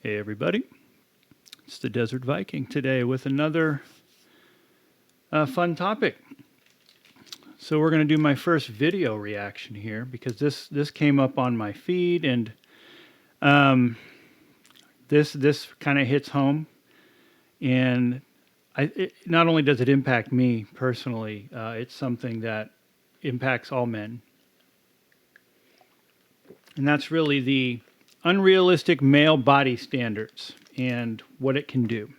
Hey everybody, it's the Desert Viking today with another fun topic. So we're going to do my first video reaction here because this came up on my feed, and this kind of hits home. And not only does it impact me personally, it's something that impacts all men. And that's really the unrealistic male body standards and what it can do.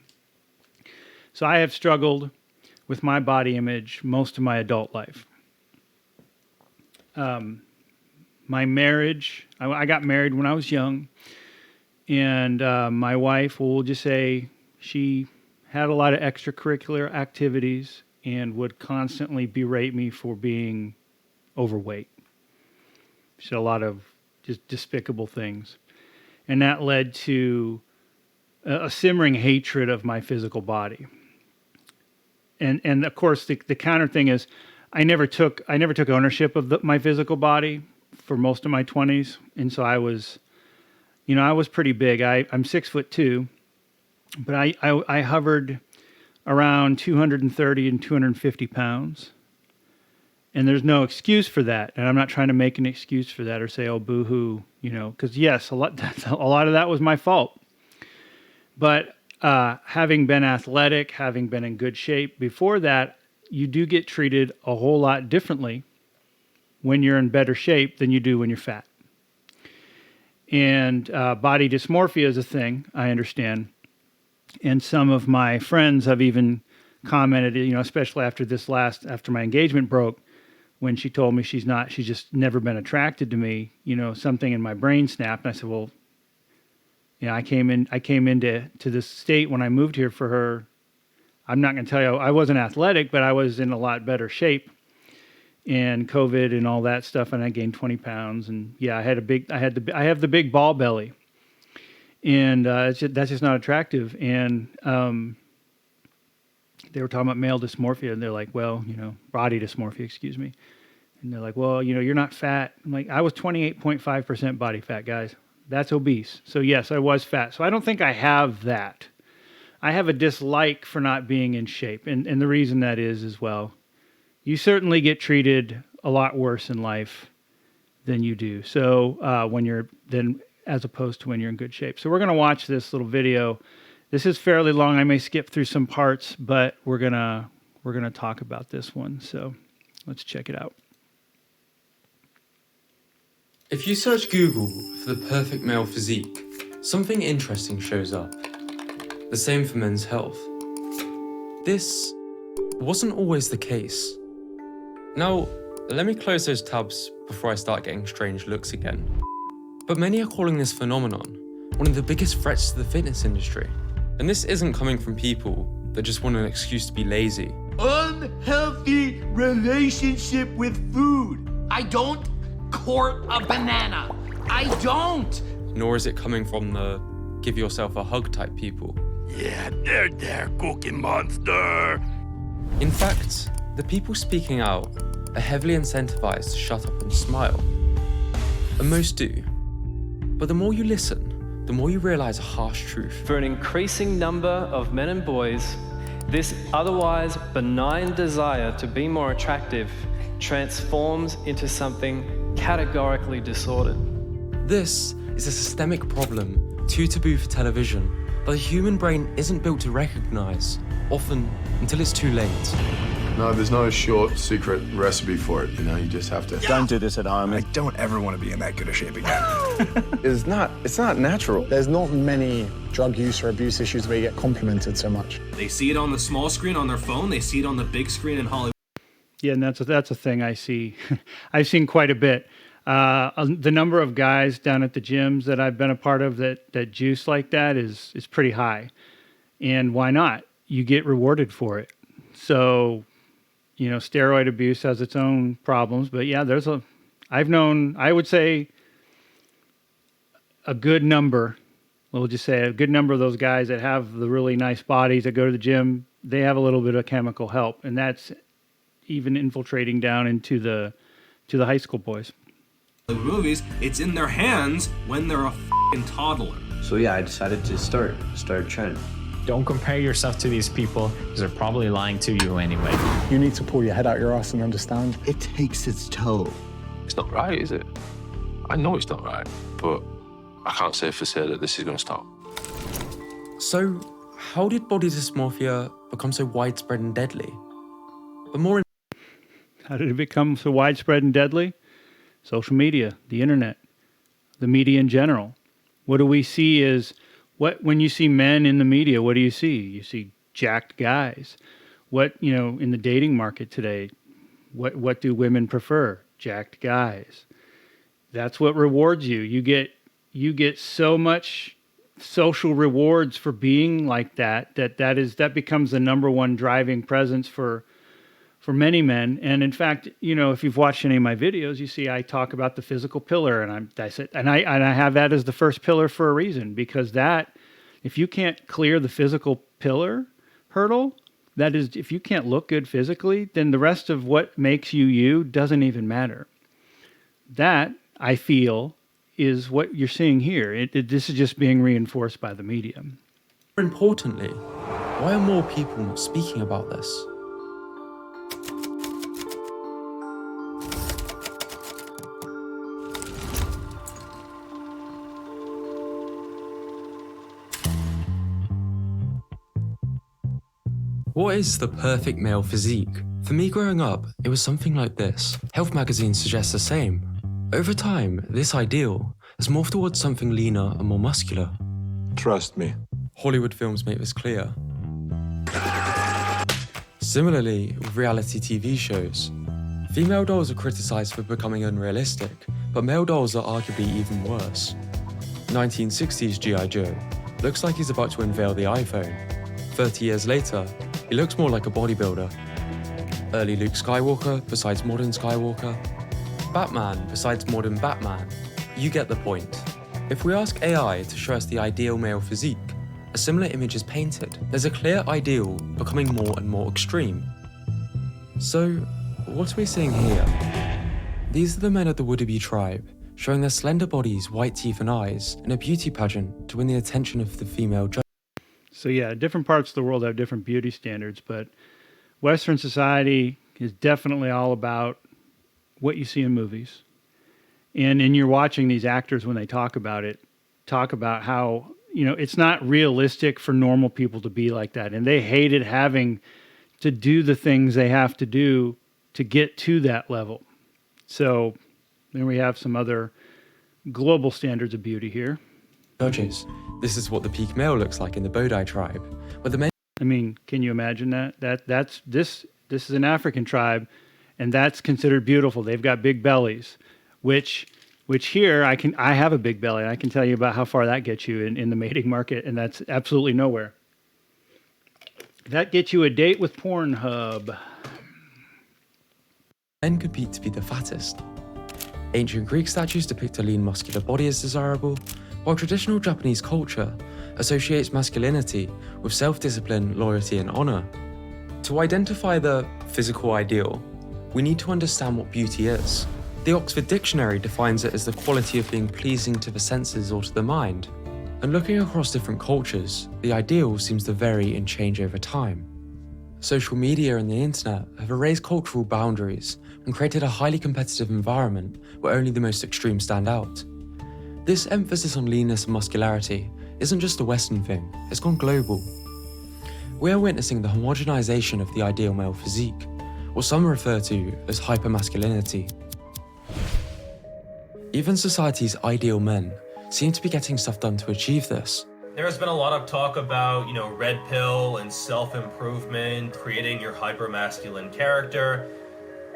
So I have struggled with my body image most of my adult life. My marriage, I got married when I was young, and my wife, we'll just say, she had a lot of extracurricular activities and would constantly berate me for being overweight. She did a lot of just despicable things. And that led to a simmering hatred of my physical body. And of course, the counter thing is, I never took ownership of my physical body for most of my 20s. And so I was pretty big. I'm 6'2", but I hovered around 230 and 250 pounds. And there's no excuse for that. And I'm not trying to make an excuse for that or say, oh, boo-hoo, because yes, a lot of that was my fault. But having been athletic, having been in good shape before that, you do get treated a whole lot differently when you're in better shape than you do when you're fat. And body dysmorphia is a thing, I understand. And some of my friends have even commented, especially after my engagement broke, when she told me she's just never been attracted to me, something in my brain snapped. And I said, well, I came into this state when I moved here for her. I'm not going to tell you I wasn't athletic, but I was in a lot better shape. And COVID and all that stuff, and I gained 20 pounds. And yeah, I have the big ball belly, and that's just not attractive. And they were talking about male dysmorphia, and they're like, well, body dysmorphia, excuse me. And they're like, well, you're not fat. I'm like, I was 28.5% body fat, guys. That's obese. So yes, I was fat. So I don't think I have that. I have a dislike for not being in shape. And the reason that is as well, you certainly get treated a lot worse in life than you do. So as opposed to when you're in good shape. So we're going to watch this little video. This is fairly long. I may skip through some parts, but we're gonna talk about this one. So let's check it out. If you search Google for the perfect male physique, something interesting shows up. The same for men's health. This wasn't always the case. Now, let me close those tabs before I start getting strange looks again. But many are calling this phenomenon one of the biggest threats to the fitness industry. And this isn't coming from people that just want an excuse to be lazy. Unhealthy relationship with food. I don't court a banana. I don't. Nor is it coming from the give yourself a hug type people. Yeah, they're there, Cookie Monster. In fact, the people speaking out are heavily incentivized to shut up and smile. And most do. But the more you listen, the more you realize a harsh truth. For an increasing number of men and boys, this otherwise benign desire to be more attractive transforms into something categorically disordered. This is a systemic problem, too taboo for television, but the human brain isn't built to recognize, often until it's too late. No, there's no short, secret recipe for it, you just have to... Don't do this at home. I don't ever want to be in that good a shape again. It's not natural. There's not many drug use or abuse issues where you get complimented so much. They see it on the small screen on their phone, they see it on the big screen in Hollywood. Yeah, and that's a thing I see. I've seen quite a bit. The number of guys down at the gyms that I've been a part of that juice like that is pretty high. And why not? You get rewarded for it. So, steroid abuse has its own problems, but yeah, I've known, I would say a good number of those guys that have the really nice bodies that go to the gym, they have a little bit of chemical help, and that's even infiltrating down into the high school boys. The movies, it's in their hands when they're a f***ing toddler. So yeah, I decided to start a trend. Don't compare yourself to these people because they're probably lying to you anyway. You need to pull your head out your ass and understand. It takes its toll. It's not right, is it? I know it's not right, but I can't say for sure that this is going to stop. So, how did body dysmorphia become so widespread and deadly? But more How did it become so widespread and deadly? Social media, the internet, the media in general. What do we see is, when you see men in the media, what do you see? You see jacked guys. In the dating market today, what do women prefer? Jacked guys. That's what rewards you. You get so much social rewards for being like that becomes the number one driving presence for many men. And in fact, if you've watched any of my videos, you see I talk about the physical pillar, and I have that as the first pillar for a reason, because if you can't clear the physical pillar hurdle, that is, if you can't look good physically, then the rest of what makes you doesn't even matter. That, I feel, is what you're seeing here. This is just being reinforced by the media. More importantly, why are more people not speaking about this? What is the perfect male physique? For me growing up, it was something like this. Health magazines suggest the same. Over time, this ideal has morphed towards something leaner and more muscular. Trust me. Hollywood films make this clear. Similarly, with reality TV shows, female dolls are criticised for becoming unrealistic, but male dolls are arguably even worse. 1960s G.I. Joe looks like he's about to unveil the iPhone. 30 years later, he looks more like a bodybuilder. Early Luke Skywalker besides modern Skywalker. Batman besides modern Batman. You get the point. If we ask AI to show us the ideal male physique, a similar image is painted. There's a clear ideal becoming more and more extreme. So, what are we seeing here? These are the men of the Woodabee tribe, showing their slender bodies, white teeth and eyes in a beauty pageant to win the attention of the female judge. So yeah, different parts of the world have different beauty standards, but Western society is definitely all about what you see in movies. And you're watching these actors when they talk about how, it's not realistic for normal people to be like that. And they hated having to do the things they have to do to get to that level. So then we have some other global standards of beauty here. Judges. This is what the peak male looks like in the Bodai tribe, where the men. I mean, can you imagine that? This is an African tribe, and that's considered beautiful. They've got big bellies, which here I have a big belly. And I can tell you about how far that gets you in the mating market, and that's absolutely nowhere. That gets you a date with Pornhub. Men compete to be the fattest. Ancient Greek statues depict a lean, muscular body as desirable, while traditional Japanese culture associates masculinity with self-discipline, loyalty, and honor. To identify the physical ideal, we need to understand what beauty is. The Oxford Dictionary defines it as the quality of being pleasing to the senses or to the mind. And looking across different cultures, the ideal seems to vary and change over time. Social media and the internet have erased cultural boundaries and created a highly competitive environment where only the most extreme stand out. This emphasis on leanness and muscularity isn't just a Western thing, it's gone global. We are witnessing the homogenization of the ideal male physique, what some refer to as hypermasculinity. Even society's ideal men seem to be getting stuff done to achieve this. There's been a lot of talk about, red pill and self-improvement, creating your hyper-masculine character.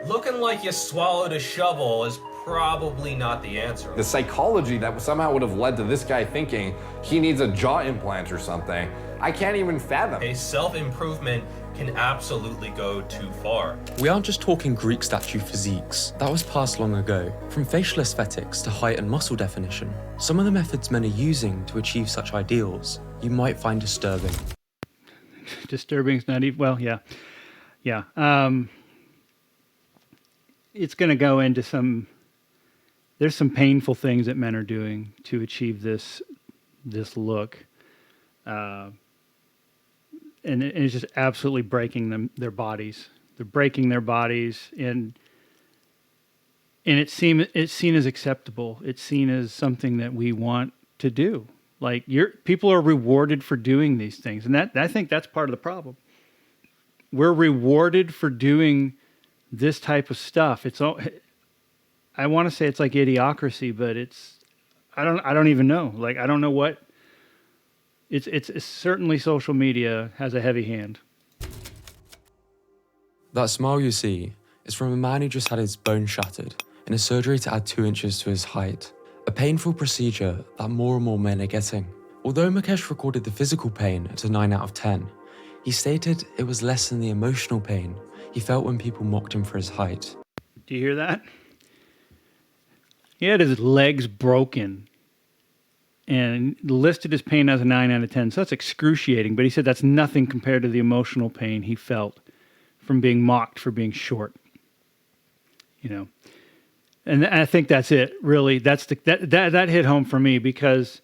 Looking like you swallowed a shovel is probably not the answer. The psychology that somehow would have led to this guy thinking he needs a jaw implant or something, I can't even fathom. A self-improvement can absolutely go too far. We aren't just talking Greek statue physiques. That was past long ago. From facial aesthetics to height and muscle definition, some of the methods men are using to achieve such ideals you might find disturbing. Disturbing is not even, well, yeah. Yeah. It's going to go into there's some painful things that men are doing to achieve this this look, and it's just absolutely breaking their bodies. They're breaking their bodies, and it's seen as acceptable. It's seen as something that we want to do. Like people are rewarded for doing these things, and I think that's part of the problem. We're rewarded for doing this type of stuff. I want to say it's like idiocracy, but I don't even know. Like, I don't know what. It's certainly social media has a heavy hand. That smile you see is from a man who just had his bone shattered in a surgery to add 2 inches to his height. A painful procedure that more and more men are getting. Although Mukesh recorded the physical pain at a 9 out of 10, he stated it was less than the emotional pain he felt when people mocked him for his height. Do you hear that? He had his legs broken and listed his pain as a 9 out of 10. So that's excruciating, but he said that's nothing compared to the emotional pain he felt from being mocked for being short. You know, and I think that's it. Really, that hit home for me, because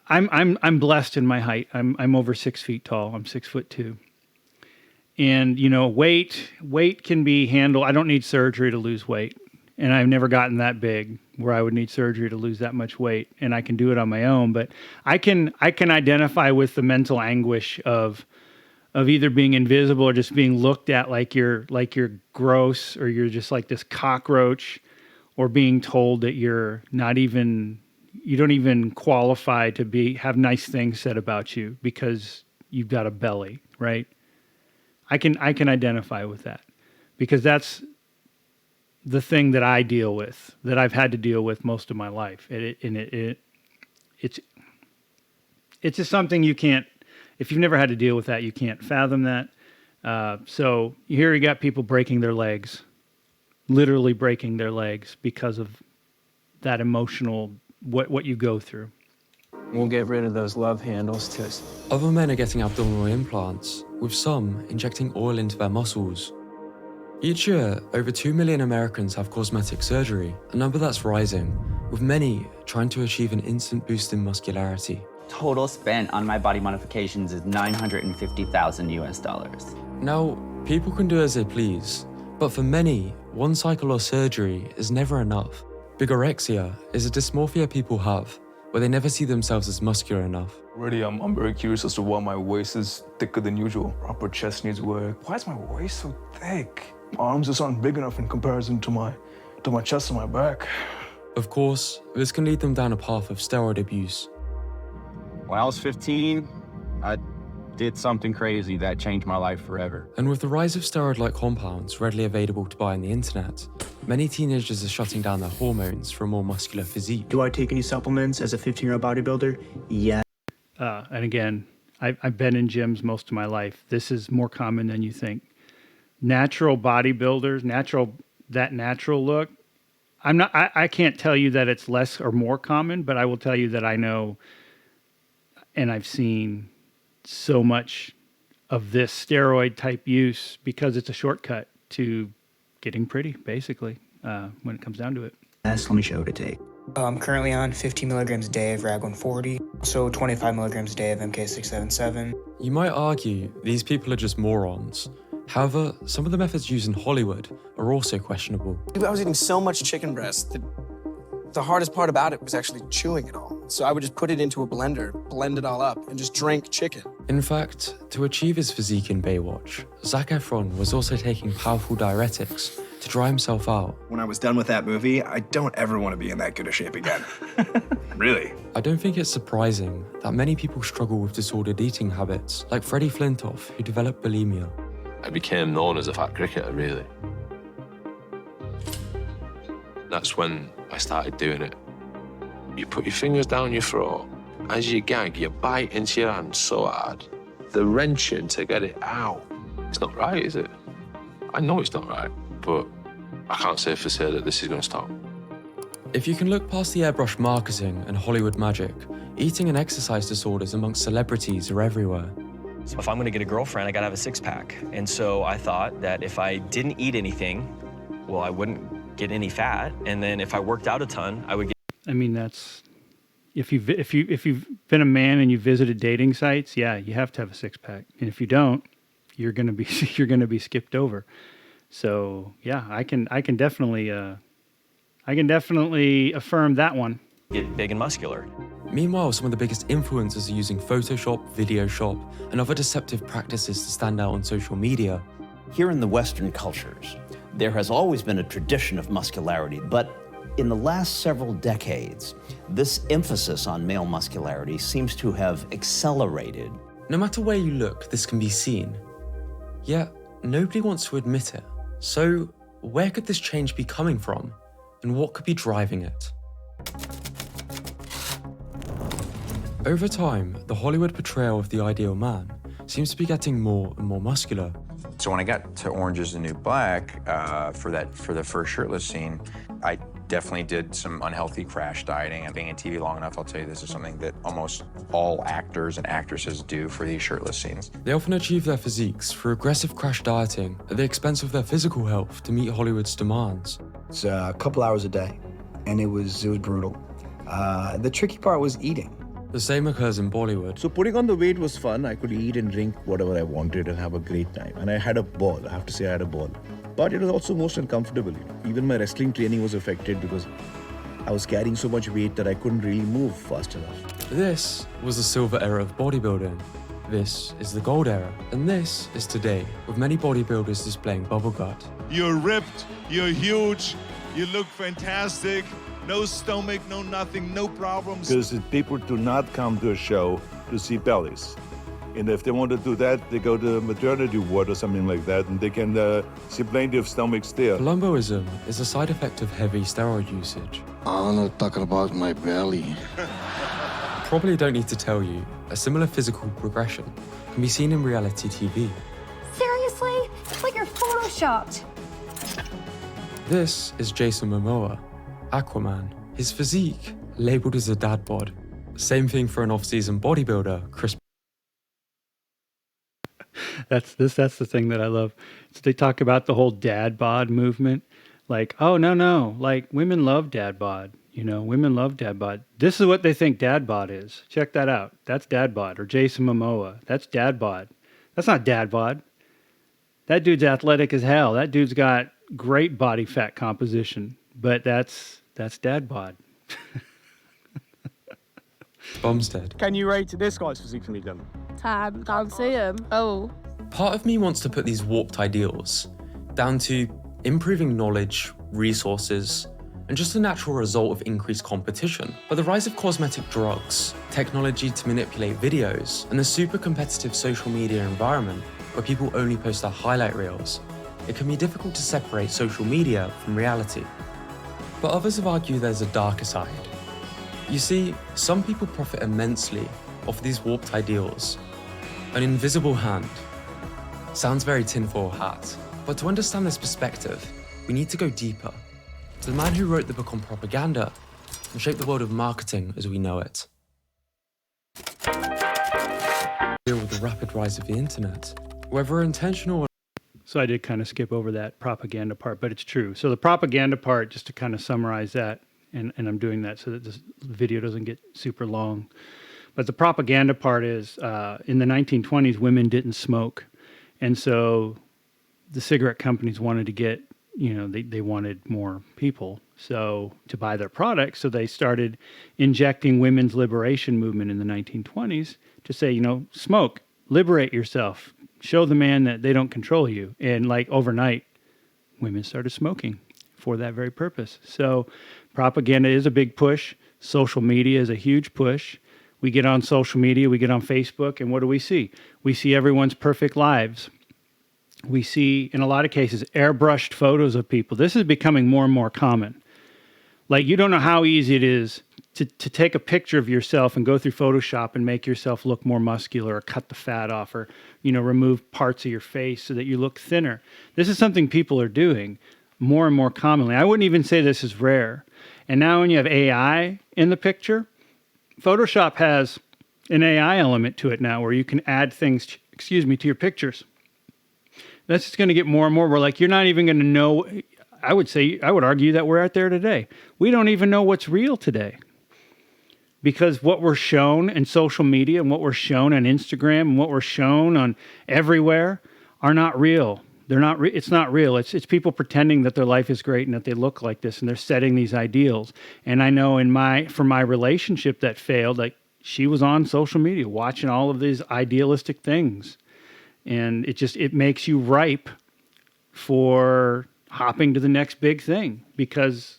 I'm blessed in my height. I'm over 6 feet tall. I'm 6'2", and you know, weight can be handled. I don't need surgery to lose weight, and I've never gotten that big where I would need surgery to lose that much weight, and I can do it on my own. But I can identify with the mental anguish of either being invisible or just being looked at like you're gross, or you're just like this cockroach, or being told that you don't even qualify to have nice things said about you because you've got a belly, right? I can identify with that, because that's the thing that I deal with, that I've had to deal with most of my life. It's just something you can't. If you've never had to deal with that, you can't fathom that. So here you got people breaking their legs, literally breaking their legs because of that emotional, what you go through. We'll get rid of those love handles too. Other men are getting abdominal implants, with some injecting oil into their muscles. Each year, over 2 million Americans have cosmetic surgery, a number that's rising, with many trying to achieve an instant boost in muscularity. Total spent on my body modifications is $950,000 US. Now, people can do as they please, but for many, one cycle of surgery is never enough. Bigorexia is a dysmorphia people have, where they never see themselves as muscular enough. Really, I'm very curious as to why my waist is thicker than usual. Upper chest needs work. Why is my waist so thick? My arms just aren't big enough in comparison to my chest and my back. Of course, this can lead them down a path of steroid abuse. When I was 15, I did something crazy that changed my life forever. And with the rise of steroid-like compounds readily available to buy on the internet, many teenagers are shutting down their hormones for a more muscular physique. Do I take any supplements as a 15-year-old bodybuilder? Yeah. And again, I've been in gyms most of my life. This is more common than you think. Natural bodybuilders, that natural look. I can't tell you that it's less or more common, but I will tell you that I know, and I've seen so much of this steroid type use because it's a shortcut to getting pretty, basically, when it comes down to it. Let me show what to take. I'm currently on 15 milligrams a day of Rag 140, so 25 milligrams a day of MK677. You might argue these people are just morons. However, some of the methods used in Hollywood are also questionable. I was eating so much chicken breast that the hardest part about it was actually chewing it all. So I would just put it into a blender, blend it all up, and just drink chicken. In fact, to achieve his physique in Baywatch, Zac Efron was also taking powerful diuretics to dry himself out. When I was done with that movie, I don't ever want to be in that good a shape again. Really? I don't think it's surprising that many people struggle with disordered eating habits, like Freddie Flintoff, who developed bulimia. I became known as a fat cricketer, really. That's when I started doing it. You put your fingers down your throat. As you gag, you bite into your hand so hard. The wrenching to get it out. It's not right, is it? I know it's not right, but I can't say for sure that this is going to stop. If you can look past the airbrush marketing and Hollywood magic, eating and exercise disorders amongst celebrities are everywhere. So if I'm going to get a girlfriend, I got to have a six-pack. And so I thought that if I didn't eat anything, well, I wouldn't get any fat. And then if I worked out a ton, I would get... I mean, that's if you've been a man and you visited dating sites, yeah, you have to have a six pack, and if you don't, you're gonna be you're gonna be skipped over. So yeah, I can definitely affirm that one. Get big and muscular. Meanwhile, some of the biggest influencers are using Photoshop, Videoshop, and other deceptive practices to stand out on social media. Here in the Western cultures, there has always been a tradition of muscularity, but in the last several decades, this emphasis on male muscularity seems to have accelerated. No matter where you look, this can be seen. Yet, nobody wants to admit it. So, where could this change be coming from? And what could be driving it? Over time, the Hollywood portrayal of the ideal man seems to be getting more and more muscular. So when I got to Orange is the New Black for the first shirtless scene, I definitely did some unhealthy crash dieting. And being in TV long enough, I'll tell you this is something that almost all actors and actresses do for these shirtless scenes. They often achieve their physiques through aggressive crash dieting at the expense of their physical health to meet Hollywood's demands. It's a couple hours a day, and it was brutal. The tricky part was eating. The same occurs in Bollywood. So putting on the weight was fun. I could eat and drink whatever I wanted and have a great time. And I had a ball. I have to say I had a ball. But it was also most uncomfortable. Even my wrestling training was affected because I was carrying so much weight that I couldn't really move fast enough. This was the silver era of bodybuilding. This is the gold era. And this is today, with many bodybuilders displaying bubble gut. You're ripped, you're huge, you look fantastic. No stomach, no nothing, no problems. Because people do not come to a show to see bellies. And if they want to do that, they go to maternity ward or something like that, and they can see plenty of stomachs there. Columboism is a side effect of heavy steroid usage. I'm not talking about my belly. Probably don't need to tell you, a similar physical progression can be seen in reality TV. Seriously? It's like you're photoshopped. This is Jason Momoa, Aquaman. His physique, labeled as a dad bod. Same thing for an off-season bodybuilder, Chris. That's the thing that I love. So they talk about the whole dad bod movement. Like, oh, no. Like, women love dad bod. You know, women love dad bod. This is what they think dad bod is. Check that out. That's dad bod. Or Jason Momoa. That's dad bod. That's not dad bod. That dude's athletic as hell. That dude's got great body fat composition. But that's dad bod. Bumstead. Can you rate this guy's physique for me, then? 10. Can't see him. Oh. Part of me wants to put these warped ideals down to improving knowledge, resources, and just a natural result of increased competition. But the rise of cosmetic drugs, technology to manipulate videos, and the super competitive social media environment where people only post their highlight reels, it can be difficult to separate social media from reality. But others have argued there's a darker side. You see, some people profit immensely off these warped ideals. An invisible hand. Sounds very tinfoil hat, but to understand this perspective, we need to go deeper. To the man who wrote the book on propaganda and shaped the world of marketing as we know it. Deal with the rapid rise of the internet, whether intentional or... So I did kind of skip over that propaganda part, but it's true. So the propaganda part, just to kind of summarize that, and I'm doing that so that this video doesn't get super long. But the propaganda part is, in the 1920s, women didn't smoke. And so the cigarette companies wanted to get, they wanted more people to buy their products. So they started injecting women's liberation movement in the 1920s to say, smoke, liberate yourself. Show the man that they don't control you. And like overnight, women started smoking for that very purpose. So propaganda is a big push. Social media is a huge push. We get on social media, we get on Facebook, and what do we see? We see everyone's perfect lives. We see, in a lot of cases, airbrushed photos of people. This is becoming more and more common. Like, you don't know how easy it is to take a picture of yourself and go through Photoshop and make yourself look more muscular, or cut the fat off, or, remove parts of your face so that you look thinner. This is something people are doing more and more commonly. I wouldn't even say this is rare. And now when you have AI in the picture, Photoshop has an AI element to it now where you can add things, to your pictures. That's just going to get more and more. We're like, you're not even going to know. I would argue that we're out there today. We don't even know what's real today. because what we're shown in social media and what we're shown on Instagram and what we're shown on everywhere are not real. They're not. It's not real. It's people pretending that their life is great and that they look like this, and they're setting these ideals. And I know for my relationship that failed, like she was on social media watching all of these idealistic things, and it makes you ripe for hopping to the next big thing, because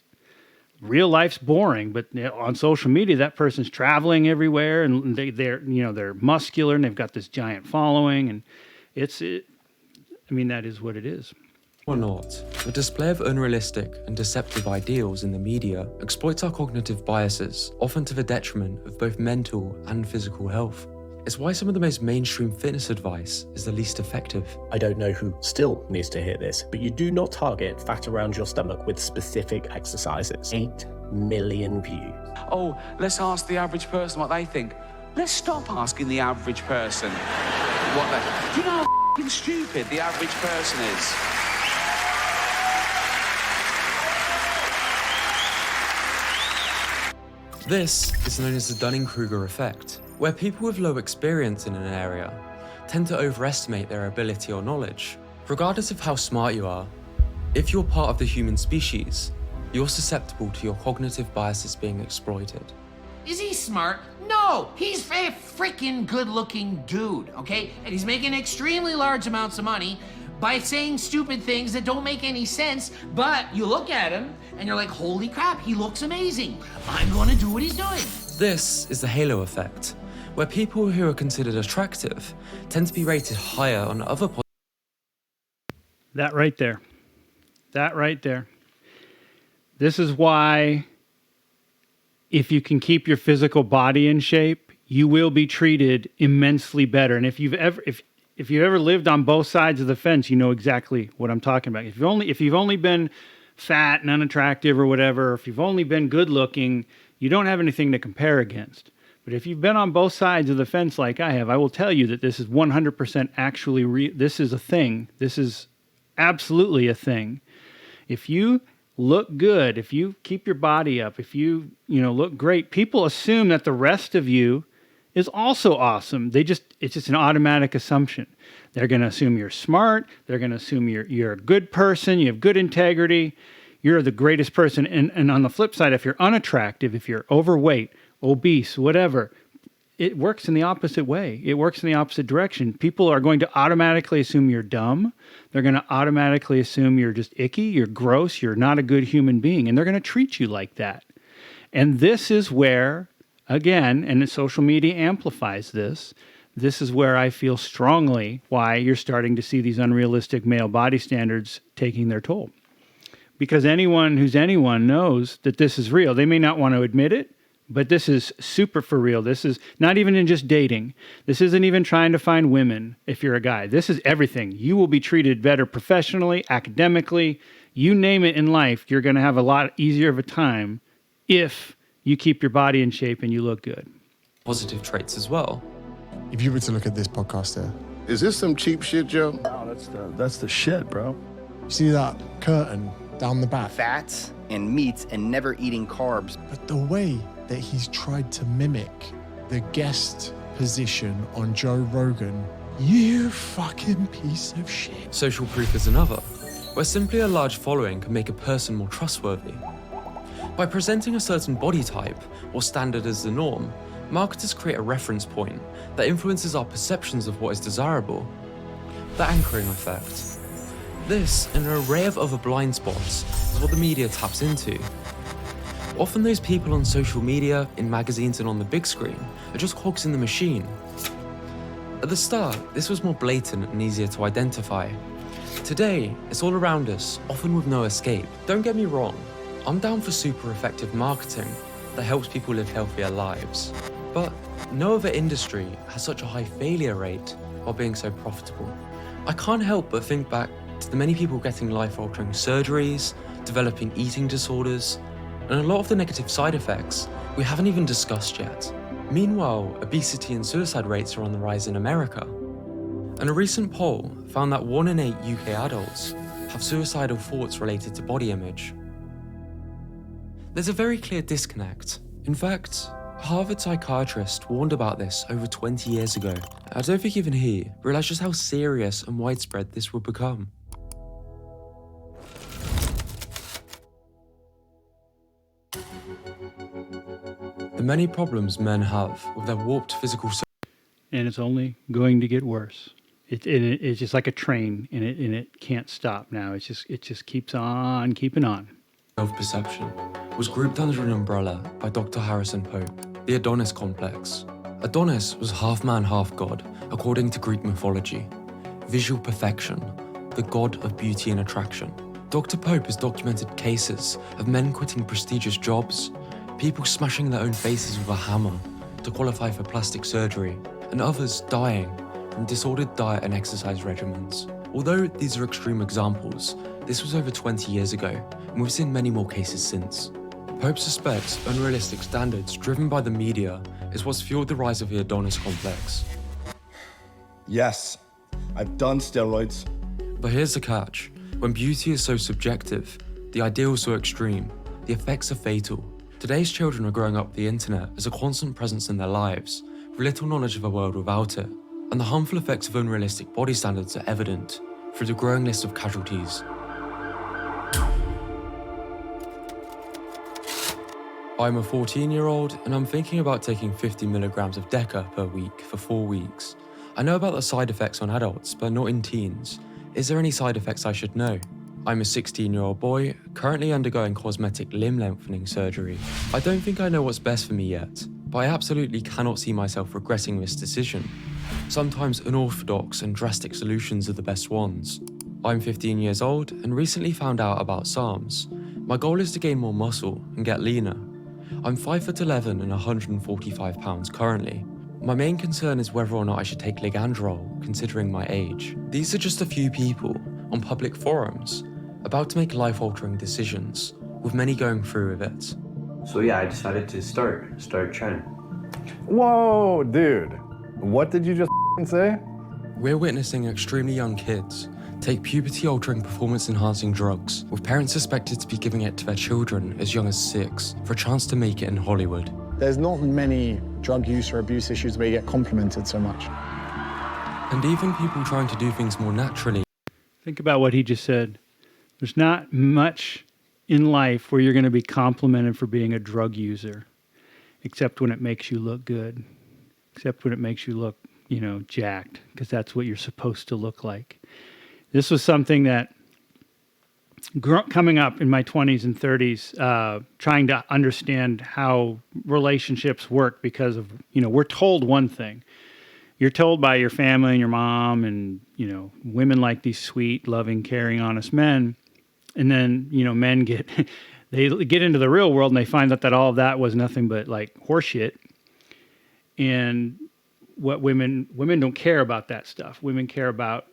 real life's boring. But on social media, that person's traveling everywhere, and they're muscular and they've got this giant following, and that is what it is. Or not, the display of unrealistic and deceptive ideals in the media exploits our cognitive biases, often to the detriment of both mental and physical health. It's why some of the most mainstream fitness advice is the least effective. I don't know who still needs to hear this, but you do not target fat around your stomach with specific exercises. 8 million views. Oh, let's ask the average person what they think. Let's stop asking the average person what they... Do you know how f***ing stupid the average person is? This is known as the Dunning-Kruger effect, where people with low experience in an area tend to overestimate their ability or knowledge. Regardless of how smart you are, if you're part of the human species, you're susceptible to your cognitive biases being exploited. Is he smart? No, he's a freaking good-looking dude, okay? And he's making extremely large amounts of money by saying stupid things that don't make any sense, but you look at him and you're like, holy crap, he looks amazing. I'm gonna do what he's doing. This is the halo effect, where people who are considered attractive tend to be rated higher on other That right there. This is why if you can keep your physical body in shape, you will be treated immensely better. And if you've ever lived on both sides of the fence, you know exactly what I'm talking about. If you've only been fat and unattractive or whatever, or if you've only been good looking, you don't have anything to compare against. But if you've been on both sides of the fence like I have, I will tell you that this is 100% actually this is a thing. This is absolutely a thing. If you look good, if you keep your body up, if you look great, people assume that the rest of you is also awesome. It's just an automatic assumption. They're going to assume you're smart. They're going to assume you're a good person. You have good integrity. You're the greatest person. And on the flip side, if you're unattractive, if you're overweight, obese, whatever, it works in the opposite way. It works in the opposite direction. People are going to automatically assume you're dumb. They're going to automatically assume you're just icky, you're gross, you're not a good human being. And they're going to treat you like that. And this is where, again, and social media amplifies this, this is where I feel strongly why you're starting to see these unrealistic male body standards taking their toll. Because anyone who's anyone knows that this is real. They may not want to admit it, but this is super for real. This is not even in just dating. This isn't even trying to find women if you're a guy. This is everything. You will be treated better professionally, academically, you name it in life. You're going to have a lot easier of a time if you keep your body in shape and you look good. Positive traits as well. If you were to look at this podcast there. Is this some cheap shit, Joe? No, that's the shit, bro. You see that curtain down the back? Fats and meats and never eating carbs. But the way that he's tried to mimic the guest position on Joe Rogan, you fucking piece of shit. Social proof is another, where simply a large following can make a person more trustworthy. By presenting a certain body type or standard as the norm, marketers create a reference point that influences our perceptions of what is desirable. The anchoring effect. This and an array of other blind spots is what the media taps into. Often those people on social media, in magazines and on the big screen are just cogs in the machine. At the start, this was more blatant and easier to identify. Today, it's all around us, often with no escape. Don't get me wrong, I'm down for super effective marketing that helps people live healthier lives. But no other industry has such a high failure rate while being so profitable. I can't help but think back to the many people getting life-altering surgeries, developing eating disorders, and a lot of the negative side effects we haven't even discussed yet. Meanwhile, obesity and suicide rates are on the rise in America. And a recent poll found that 1 in 8 UK adults have suicidal thoughts related to body image. There's a very clear disconnect. In fact, Harvard psychiatrist warned about this over 20 years ago. I don't think even he realized just how serious and widespread this would become. The many problems men have with their warped physical and it's only going to get worse. It's just like a train, and it can't stop now. It just keeps on keeping on. Self-perception was grouped under an umbrella by Dr. Harrison Pope, the Adonis complex. Adonis was half man, half god, according to Greek mythology. Visual perfection, the god of beauty and attraction. Dr. Pope has documented cases of men quitting prestigious jobs, people smashing their own faces with a hammer to qualify for plastic surgery, and others dying from disordered diet and exercise regimens. Although these are extreme examples, this was over 20 years ago, and we've seen many more cases since. Pope suspects unrealistic standards driven by the media is what's fueled the rise of the Adonis complex. Yes, I've done steroids. But here's the catch. When beauty is so subjective, the ideal so extreme, the effects are fatal. Today's children are growing up with the internet as a constant presence in their lives, with little knowledge of a world without it. And the harmful effects of unrealistic body standards are evident through the growing list of casualties. I'm a 14-year-old and I'm thinking about taking 50 milligrams of Deca per week for 4 weeks. I know about the side effects on adults, but not in teens. Is there any side effects I should know? I'm a 16-year-old boy, currently undergoing cosmetic limb lengthening surgery. I don't think I know what's best for me yet, but I absolutely cannot see myself regretting this decision. Sometimes unorthodox and drastic solutions are the best ones. I'm 15 years old and recently found out about SARMs. My goal is to gain more muscle and get leaner. I'm 5'11" and 145 pounds currently. My main concern is whether or not I should take Ligandrol, considering my age. These are just a few people on public forums about to make life-altering decisions, with many going through with it. So yeah, I decided to start trying. Whoa, dude. What did you just say? We're witnessing extremely young kids take puberty-altering performance-enhancing drugs, with parents suspected to be giving it to their children as young as 6 for a chance to make it in Hollywood. There's not many drug use or abuse issues where you get complimented so much. And even people trying to do things more naturally. Think about what he just said. There's not much in life where you're going to be complimented for being a drug user, except when it makes you look good, except when it makes you look, jacked, because that's what you're supposed to look like. This was something that, coming up in my 20s and 30s, trying to understand how relationships work, because of, we're told one thing. You're told by your family and your mom and, women like these sweet, loving, caring, honest men. And then, men they get into the real world and they find out that all of that was nothing but like horseshit. And what women don't care about that stuff. Women care about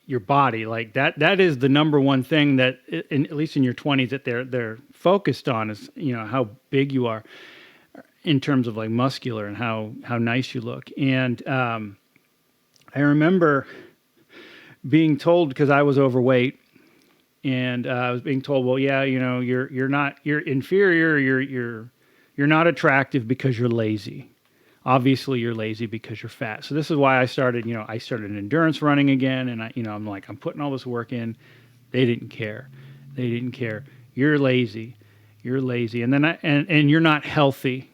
your body. Like that is the number one thing that, at least in your 20s, that they're focused on is, how big you are in terms of like muscular and how nice you look. And I remember being told, because I was overweight, and I was being told, well, yeah, you're inferior, you're not attractive because you're lazy. Obviously, you're lazy because you're fat. So this is why I started endurance running again, and I'm putting all this work in. They didn't care. You're lazy, and then and you're not healthy.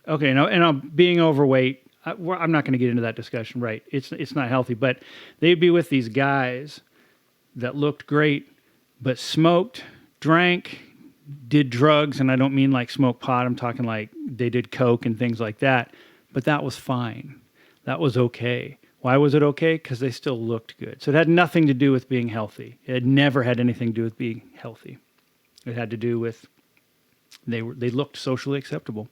Okay, and I'm being overweight. I'm not going to get into that discussion, right? It's not healthy, but they'd be with these guys that looked great, but smoked, drank, did drugs, and I don't mean like smoke pot. I'm talking like they did coke and things like that. But that was fine. That was okay. Why was it okay? Because they still looked good. So it had nothing to do with being healthy. It had never had anything to do with being healthy. It had to do with they looked socially acceptable.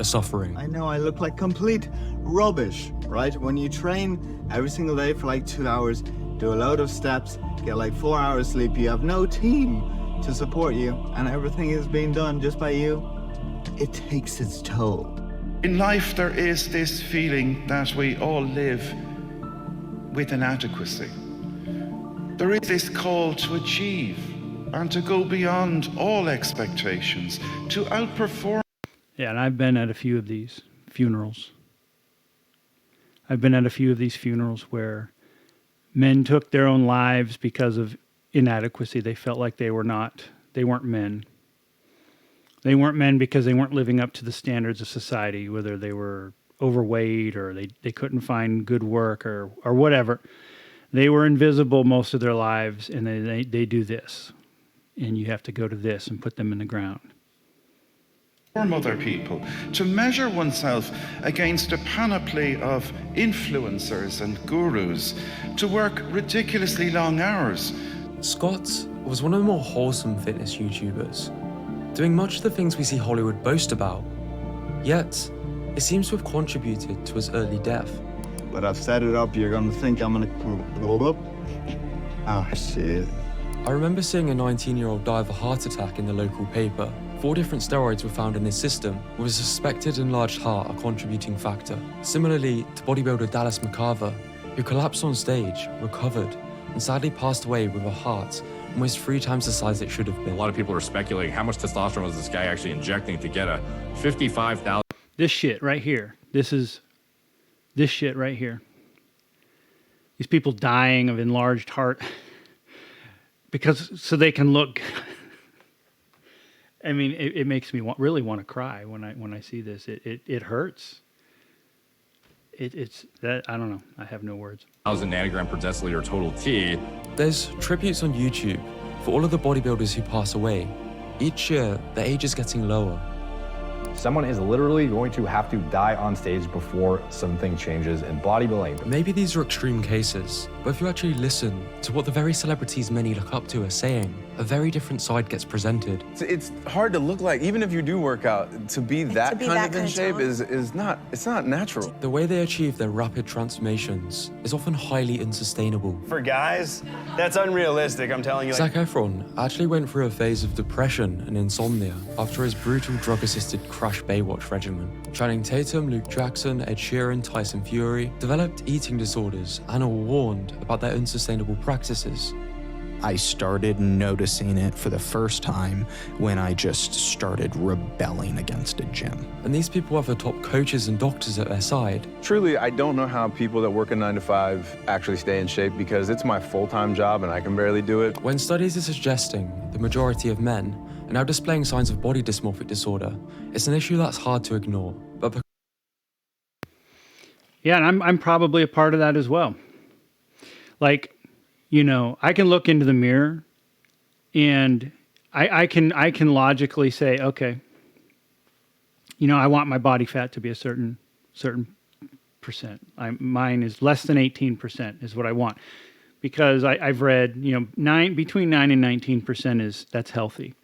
A suffering. I know I look like complete rubbish, right? When you train every single day for like 2 hours, do a load of steps, get like 4 hours sleep, you have no team to support you, and everything is being done just by you, it takes its toll. In life, there is this feeling that we all live with inadequacy. There is this call to achieve and to go beyond all expectations, to outperform. Yeah, and I've been at a few of these funerals. I've been at a few of these funerals where men took their own lives because of inadequacy. They felt like they weren't men. They weren't men because they weren't living up to the standards of society, whether they were overweight or they couldn't find good work or whatever. They were invisible most of their lives, and they do this. And you have to go to this and put them in the ground. From other people, to measure oneself against a panoply of influencers and gurus, to work ridiculously long hours. Scott was one of the more wholesome fitness YouTubers, doing much of the things we see Hollywood boast about. Yet, it seems to have contributed to his early death. But I've set it up, you're gonna think I'm gonna go up. Oh, shit. I remember seeing a 19-year-old die of a heart attack in the local paper. 4 different steroids were found in his system, with a suspected enlarged heart a contributing factor. Similarly to bodybuilder Dallas McCarver, who collapsed on stage, recovered, and sadly passed away with a heart almost 3 times the size it should have been. A lot of people are speculating how much testosterone was this guy actually injecting to get a 55,000. This shit right here. This shit right here. These people dying of enlarged heart because so they can look. I mean, it makes me really want to cry when I see this. It hurts. It's that I don't know. I have no words. 1,000 nanogram per deciliter total T. There's tributes on YouTube for all of the bodybuilders who pass away. Each year, their age is getting lower. Someone is literally going to have to die on stage before something changes in bodybuilding. Maybe these are extreme cases, but if you actually listen to what the very celebrities many look up to are saying, a very different side gets presented. It's hard to look like, even if you do work out, to be that kind of in shape is not natural. The way they achieve their rapid transformations is often highly unsustainable. For guys, that's unrealistic, I'm telling you. Zac Efron actually went through a phase of depression and insomnia after his brutal drug-assisted Crash Baywatch regimen. Channing Tatum, Luke Jackson, Ed Sheeran, Tyson Fury developed eating disorders and are warned about their unsustainable practices. I started noticing it for the first time when I just started rebelling against a gym. And these people have the top coaches and doctors at their side. Truly, I don't know how people that work a 9 to 5 actually stay in shape because it's my full-time job and I can barely do it. When studies are suggesting the majority of men are now displaying signs of body dysmorphic disorder, it's an issue that's hard to ignore. But yeah, and I'm probably a part of that as well. Like, you know, I can look into the mirror and I can logically say, okay, you know, I want my body fat to be a certain percent. Mine is less than 18% is what I want. Because I've read, you know, between 9 and 19% that's healthy.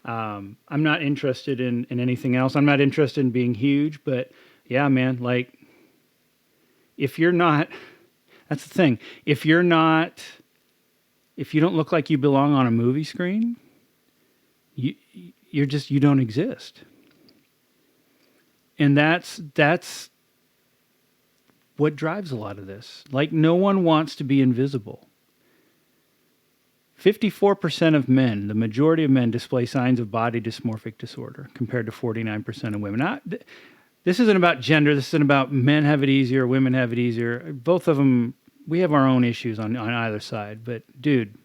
I'm not interested in anything else. I'm not interested in being huge, but yeah, man, like if you're not, that's the thing. If you don't look like you belong on a movie screen, you don't exist. And that's what drives a lot of this. Like, no one wants to be invisible. 54% of men, the majority of men, display signs of body dysmorphic disorder compared to 49% of women. This isn't about gender. This isn't about men have it easier, women have it easier. Both of them, we have our own issues on either side. But, dude,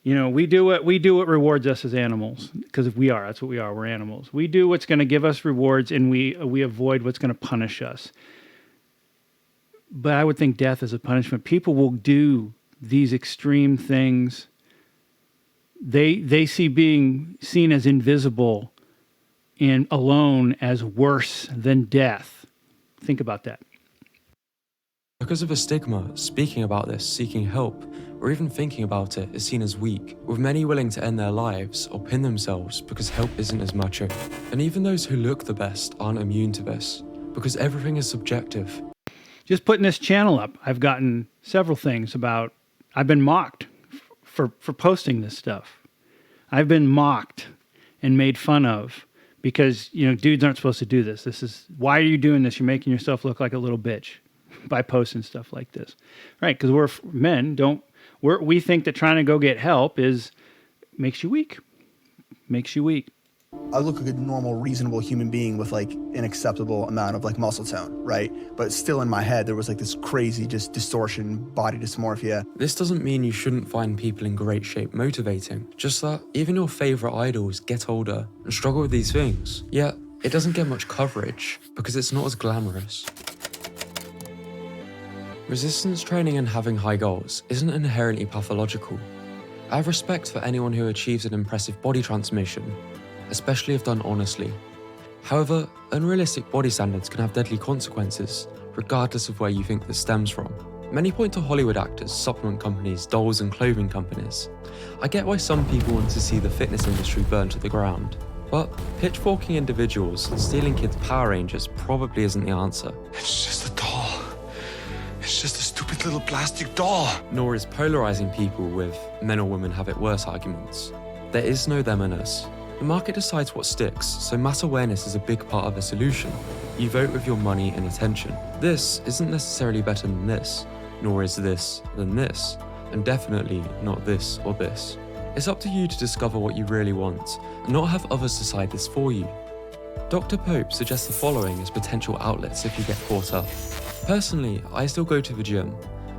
you know, we do what rewards us as animals, because that's what we are. We're animals. We do what's going to give us rewards, and we avoid what's going to punish us. But I would think death is a punishment. People will do these extreme things. They see being seen as invisible and alone as worse than death. Think about that. Because of a stigma, speaking about this, seeking help, or even thinking about it is seen as weak, with many willing to end their lives or pin themselves because help isn't as macho. And even those who look the best aren't immune to this, because everything is subjective. Just putting this channel up, I've gotten several things about, I've been mocked for posting this stuff. I've been mocked and made fun of because, you know, dudes aren't supposed to do this. Why are you doing this? You're making yourself look like a little bitch by posting stuff like this. Right, because we're men, we think that trying to go get help makes you weak. Makes you weak. I look like a normal, reasonable human being with like an acceptable amount of like muscle tone, right? But still in my head, there was like this crazy just distortion, body dysmorphia. This doesn't mean you shouldn't find people in great shape motivating, just that even your favourite idols get older and struggle with these things. Yet, it doesn't get much coverage because it's not as glamorous. Resistance training and having high goals isn't inherently pathological. I have respect for anyone who achieves an impressive body transformation, especially if done honestly. However, unrealistic body standards can have deadly consequences, regardless of where you think this stems from. Many point to Hollywood actors, supplement companies, dolls and clothing companies. I get why some people want to see the fitness industry burn to the ground, but pitchforking individuals and stealing kids' Power Rangers probably isn't the answer. It's just a doll. It's just a stupid little plastic doll. Nor is polarizing people with men or women have it worse arguments. There is no them and us. The market decides what sticks, so mass awareness is a big part of the solution. You vote with your money and attention. This isn't necessarily better than this, nor is this than this, and definitely not this or this. It's up to you to discover what you really want, and not have others decide this for you. Dr. Pope suggests the following as potential outlets if you get caught up. Personally, I still go to the gym.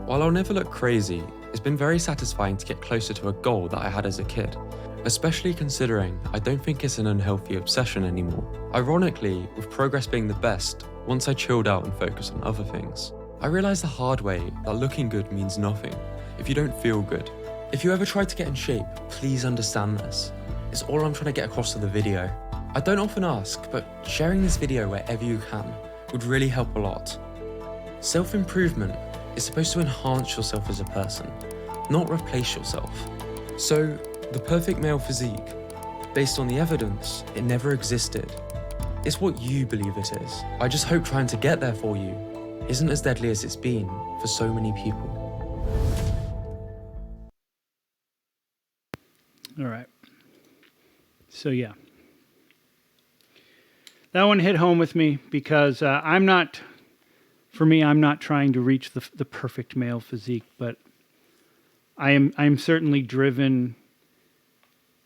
While I'll never look crazy, it's been very satisfying to get closer to a goal that I had as a kid, especially considering I don't think it's an unhealthy obsession anymore. Ironically, with progress being the best, once I chilled out and focused on other things. I realised the hard way that looking good means nothing if you don't feel good. If you ever try to get in shape, please understand this. It's all I'm trying to get across to the video. I don't often ask, but sharing this video wherever you can would really help a lot. Self-improvement is supposed to enhance yourself as a person, not replace yourself. So, the perfect male physique, based on the evidence, it never existed. It's what you believe it is. I just hope trying to get there for you isn't as deadly as it's been for so many people. All right. So yeah. That one hit home with me because I'm not trying to reach the perfect male physique, but I'm certainly driven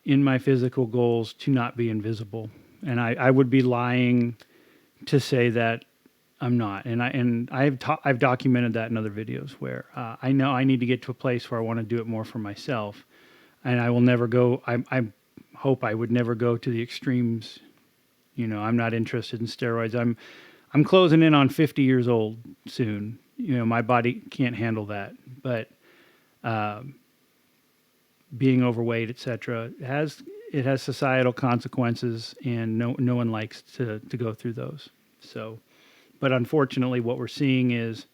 in my physical goals to not be invisible. And I would be lying to say that I'm not. And I've documented that in other videos where I know I need to get to a place where I want to do it more for myself. And I will never go, I hope I would never go to the extremes. You know, I'm not interested in steroids. I'm closing in on 50 years old soon. You know, my body can't handle that. But being overweight, etc., it has societal consequences, and no one likes to go through those. So, but unfortunately, what we're seeing is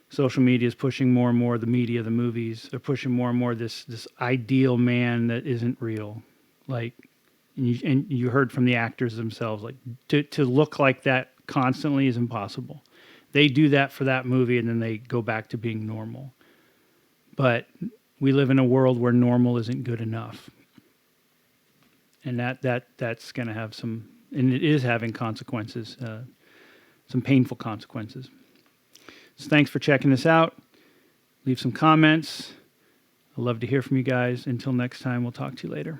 social media is pushing more and more. The media, the movies, they're pushing more and more this ideal man that isn't real. Like, and you heard from the actors themselves, like to look like that constantly is impossible. They do that for that movie, and then they go back to being normal. But we live in a world where normal isn't good enough. And that's going to have some, and it is having consequences, some painful consequences. So thanks for checking this out. Leave some comments. I'd love to hear from you guys. Until next time, we'll talk to you later.